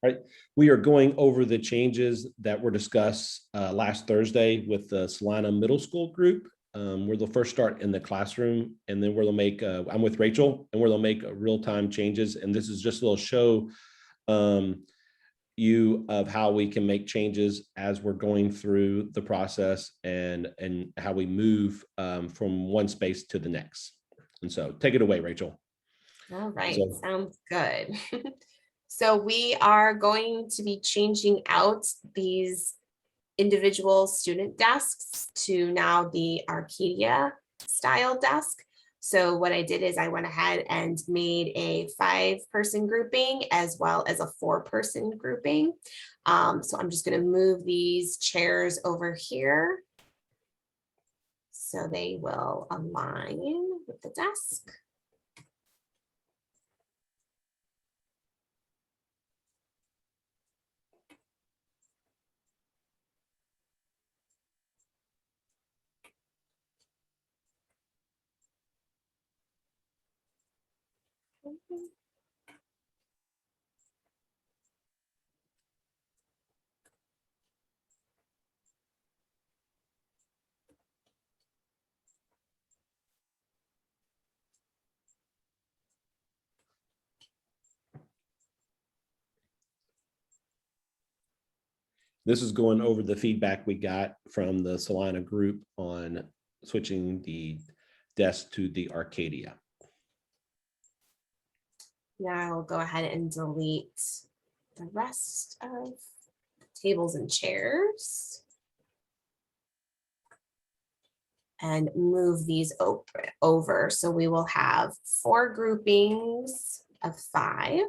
Right. We are going over the changes that were discussed last Thursday with the Celina Middle School group. Where they'll first start in the classroom, and then where they'll make, I'm with Rachel, and where they'll make real-time changes. And this is just a little show you of how we can make changes as we're going through the process, and how we move from one space to the next. And so take it away, Rachel. All right, sounds good. So we are going to be changing out these individual student desks to now the Arcadia style desk. So what I did is I went ahead and made a 5-person grouping as well as a 4-person grouping. So I'm just going to move these chairs over here so they will align with the desk. This is going over the feedback we got from the Celina group on switching the desk to the Arcadia. Now I'll go ahead and delete the rest of the tables and chairs and move these over. So we will have 4 groupings of 5.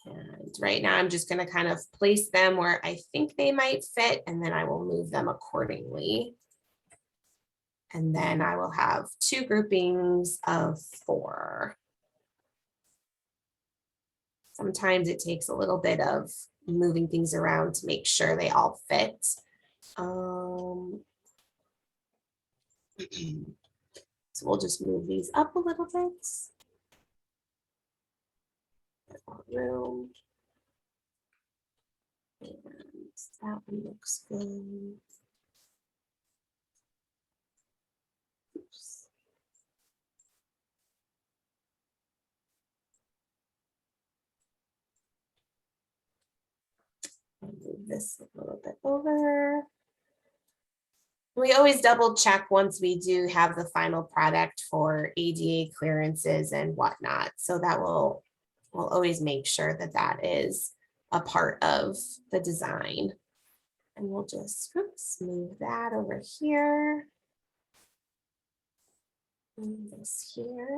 And right now I'm just going to kind of place them where I think they might fit, and then I will move them accordingly. And then I will have 2 groupings of 4. Sometimes it takes a little bit of moving things around to make sure they all fit. So we'll just move these up a little bit. Room. And that one looks good. Oops. I'll move this a little bit over. We always double check once we do have the final product for ADA clearances and whatnot. So that we'll always make sure that that is a part of the design. And we'll just move that over here. Move this here.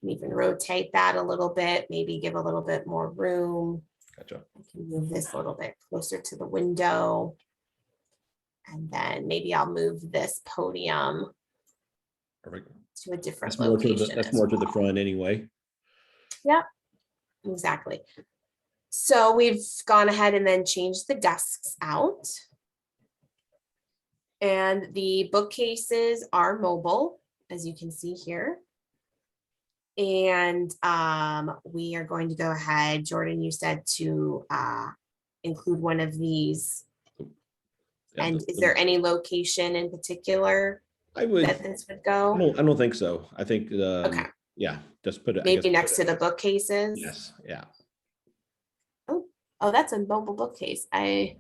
Even rotate that a little bit, maybe give a little bit more room. Gotcha. I can move this a little bit closer to the window. And then maybe I'll move this podium Perfect. to a different That's location. That's more to the front anyway. Yep, exactly. So we've gone ahead and then changed the desks out. And the bookcases are mobile, as you can see here. And we are going to go ahead, Jordan, you said to include one of these. Yeah, and is there any location in particular that this would go? I don't think so. I think, okay. Yeah, just put it maybe next to the bookcases. Yes, yeah. Oh, that's a mobile bookcase. I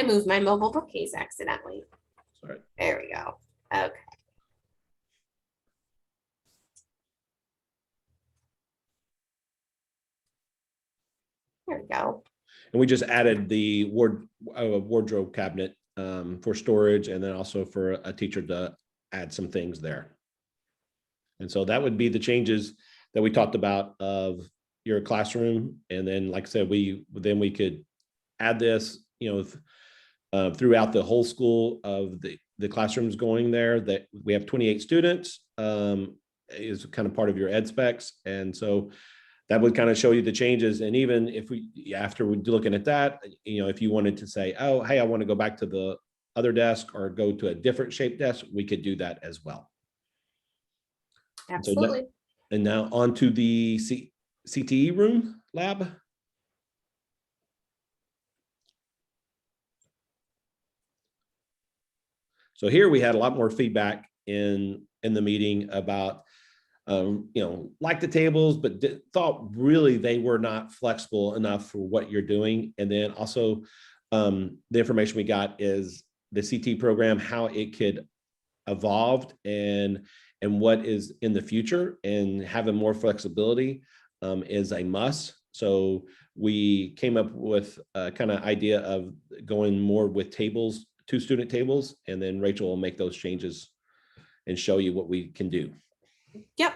moved my mobile bookcase accidentally. Sorry. There we go. Okay. There we go. And we just added the wardrobe cabinet for storage, and then also for a teacher to add some things there. And so that would be the changes that we talked about of your classroom. And then, like I said, we could add this, throughout the whole school of the classrooms going there, that we have 28 students is kind of part of your ed specs. And so that would kind of show you the changes. And even if after we're looking at that, if you wanted to say, oh, hey, I want to go back to the other desk or go to a different shaped desk, we could do that as well. Absolutely. And now on to the CTE room lab. So here we had a lot more feedback in the meeting about, like the tables, but thought really they were not flexible enough for what you're doing. And then also the information we got is the CT program, how it could evolve and what is in the future, and having more flexibility is a must. So we came up with a kind of idea of going more with tables, 2 student tables, and then Rachel will make those changes and show you what we can do. Yep.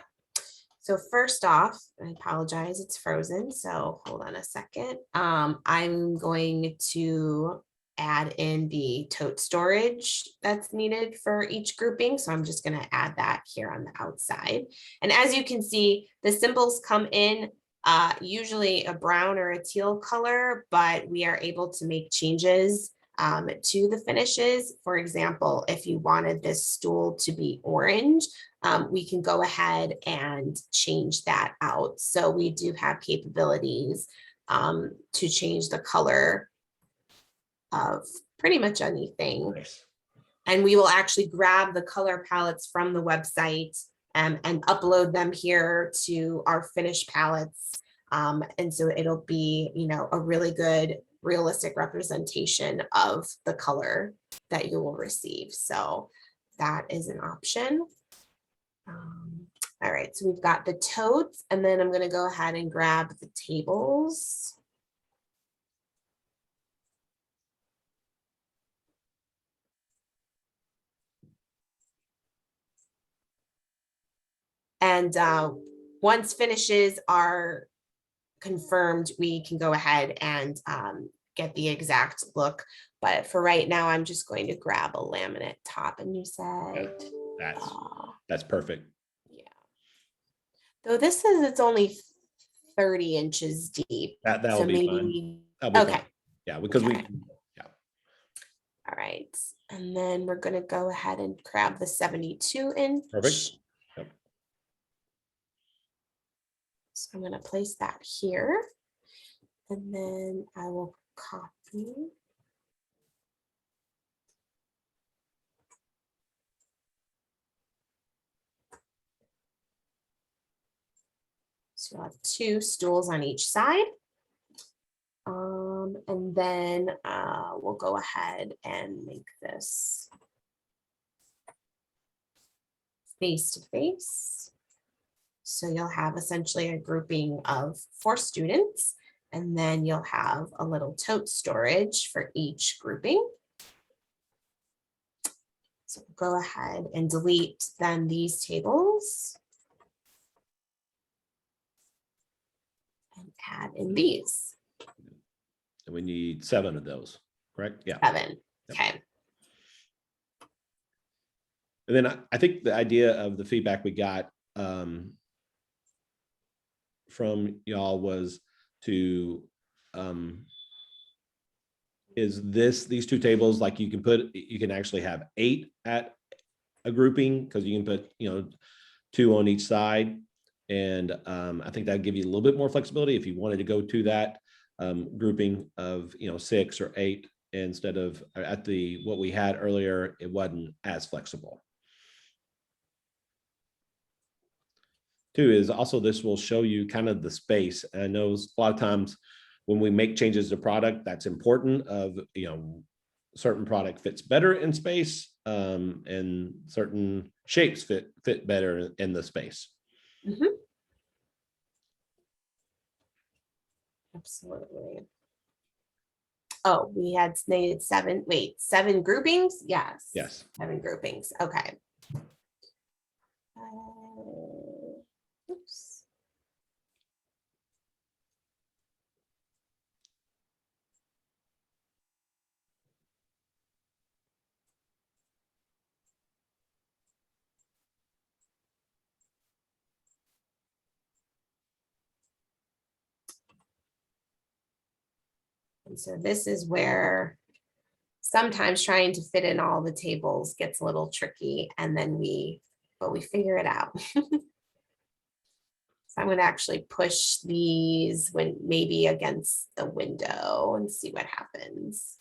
So first off, I apologize, it's frozen. So hold on a second. I'm going to add in the tote storage that's needed for each grouping. So I'm just going to add that here on the outside. And as you can see, the symbols come in usually a brown or a teal color, but we are able to make changes to the finishes. For example, if you wanted this stool to be orange, we can go ahead and change that out. So we do have capabilities to change the color of pretty much anything. Nice. And we will actually grab the color palettes from the website and upload them here to our finished palettes. And so it'll be, a really good realistic representation of the color that you will receive. So that is an option. All right, so we've got the totes, and then I'm going to go ahead and grab the tables. And once finishes are confirmed, we can go ahead and get the exact look. But for right now, I'm just going to grab a laminate top. And you said that's perfect. Yeah. Though this says it's only 30 inches deep. That'll so be maybe fine. That'll be okay. fine. Yeah, because All right. And then we're going to go ahead and grab the 72 inch. Perfect. Yep. So I'm going to place that here. And then I will copy. So I'll have 2 stools on each side. And then we'll go ahead and make this face to face. So you'll have essentially a grouping of 4 students, and then you'll have a little tote storage for each grouping. So go ahead and delete then these tables and add in these. And we need 7 of those, correct? Yeah. 7. Okay. Yep. And then I think the idea of the feedback we got from y'all was to these 2 tables, like you can actually have 8 at a grouping, because you can put 2 on each side. And I think that'd give you a little bit more flexibility if you wanted to go to that grouping of 6 or 8 instead of at what we had earlier. It wasn't as flexible. 2 is also, this will show you kind of the space. And I know a lot of times when we make changes to product, that's important of, certain product fits better in space and certain shapes fit better in the space. Mm-hmm. Absolutely. Oh, we had needed 7 groupings? Yes. Yes. 7 groupings. Okay. Oops. And so this is where sometimes trying to fit in all the tables gets a little tricky, and then but we figure it out. So I'm going to actually push these when maybe against the window and see what happens.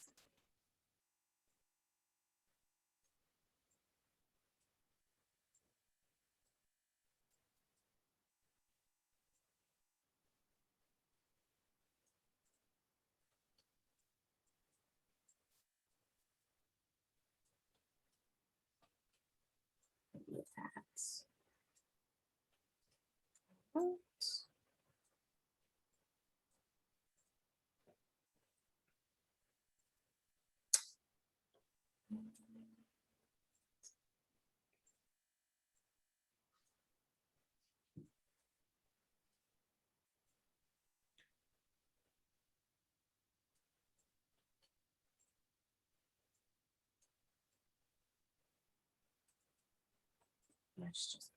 Let's just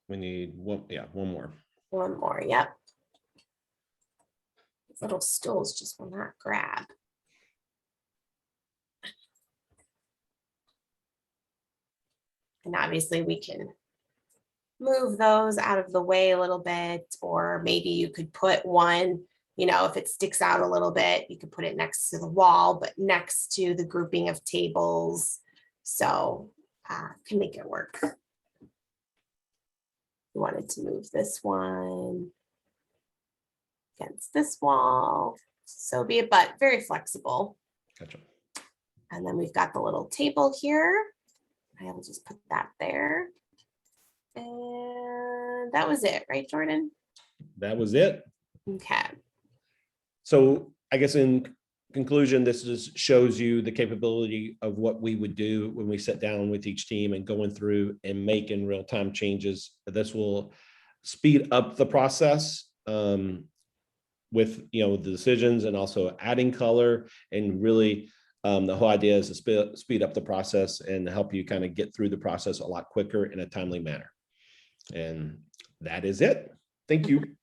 We need one, yeah, one more. one more. Yep. These little stools just will not grab. And obviously we can move those out of the way a little bit, or maybe you could put one, you know, if it sticks out a little bit, you could put it next to the wall, but next to the grouping of tables. So can make it work. You wanted to move this one against this wall, so be it, but very flexible. Gotcha. And then we've got the little table here. I will just put that there. And that was it, right, Jordan? That was it. Okay. So I guess in conclusion, this just shows you the capability of what we would do when we sit down with each team and going through and making real-time changes. This will speed up the process with, you know, the decisions, and also adding color, and really the whole idea is to speed up the process and help you kind of get through the process a lot quicker in a timely manner. And that is it. Thank you.